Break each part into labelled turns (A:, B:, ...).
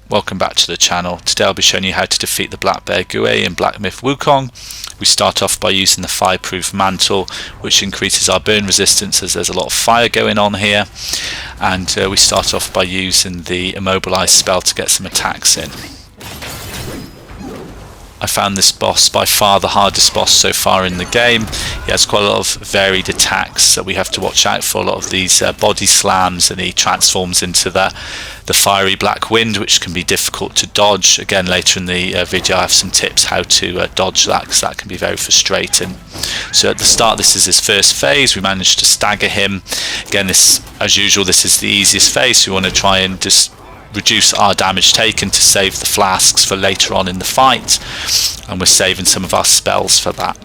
A: Welcome back to the channel. Today I'll be showing you how to defeat the Black Bear Guai in Black Myth Wukong. We start off by using the fireproof mantle, which increases our burn resistance as there's a lot of fire going on here, and we start off by using the immobilize spell to get some attacks in. I found this boss by far the hardest boss so far in the game. He has quite a lot of varied attacks that we have to watch out for, a lot of these body slams, and he transforms into the fiery black wind, which can be difficult to dodge. Again, later in the video I have some tips how to dodge that, because that can be very frustrating. So at the start, this is his first phase. We managed to stagger him. Again, this, as usual, this is the easiest phase. We want to try and just reduce our damage taken to save the flasks for later on in the fight, and we're saving some of our spells for that.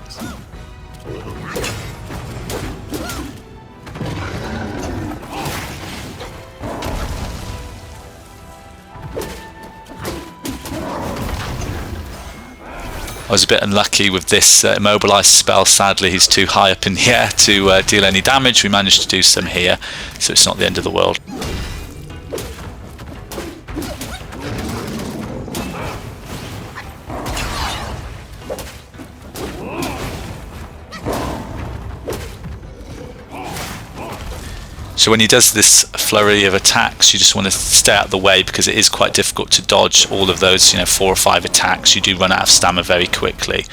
A: I was a bit unlucky with this immobilize spell. Sadly, he's too high up in the air to deal any damage. We managed to do some here, so it's not the end of the world. So when he does this flurry of attacks, you just want to stay out of the way, because it is quite difficult to dodge all of those, 4 or 5 attacks. You do run out of stamina very quickly.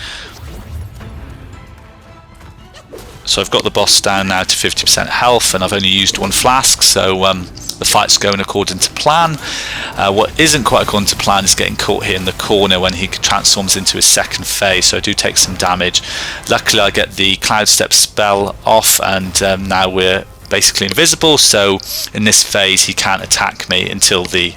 A: So I've got the boss down now to 50% health, and I've only used 1 flask, so the fight's going according to plan. What isn't quite according to plan is getting caught here in the corner when he transforms into his second phase, so I do take some damage. Luckily I get the Cloud Step spell off, and now we're basically invisible, so in this phase he can't attack me until the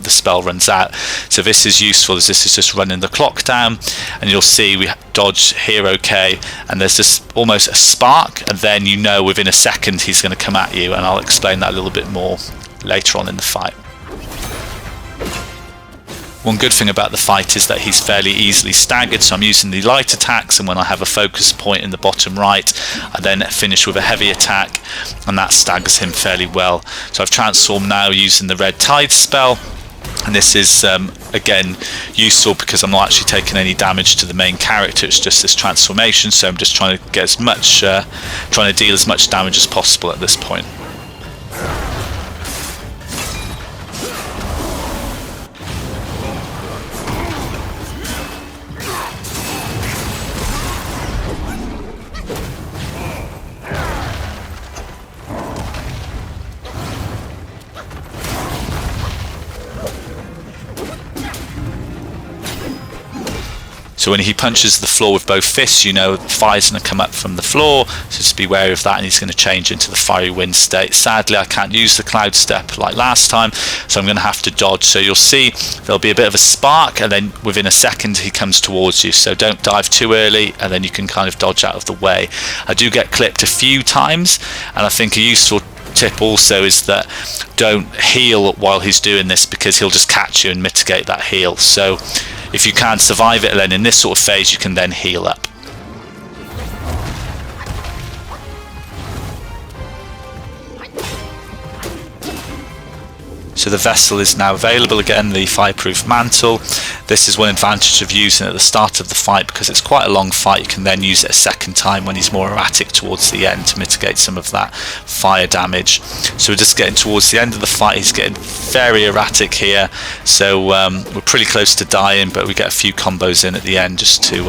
A: spell runs out. So this is useful, as this is just running the clock down, and you'll see we dodge here okay, and there's just almost a spark, and then within a second he's going to come at you, and I'll explain that a little bit more later on in the fight. One good thing about the fight is that he's fairly easily staggered, so I'm using the light attacks, and when I have a focus point in the bottom right, I then finish with a heavy attack, and that staggers him fairly well. So I've transformed now using the Red Tide spell, and this is again useful because I'm not actually taking any damage to the main character. It's just this transformation, so I'm just trying to get trying to deal as much damage as possible at this point. So when he punches the floor with both fists, fire's going to come up from the floor, so just be wary of that, and he's going to change into the fiery wind state. Sadly, I can't use the Cloud Step like last time, so I'm going to have to dodge. So you'll see there'll be a bit of a spark, and then within a second he comes towards you, so don't dive too early, and then you can kind of dodge out of the way. I do get clipped a few times, and I think a useful tip also is that don't heal while he's doing this, because he'll just catch you and mitigate that heal. So if you can't survive it, then in this sort of phase you can then heal up. So the vessel is now available again, the fireproof mantle. This is one advantage of using it at the start of the fight, because it's quite a long fight. You can then use it a second time when he's more erratic towards the end to mitigate some of that fire damage. So we're just getting towards the end of the fight. He's getting very erratic here, so we're pretty close to dying, but we get a few combos in at the end just to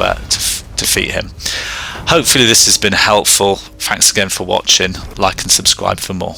A: defeat him. Hopefully this has been helpful. Thanks again for watching. Like and subscribe for more.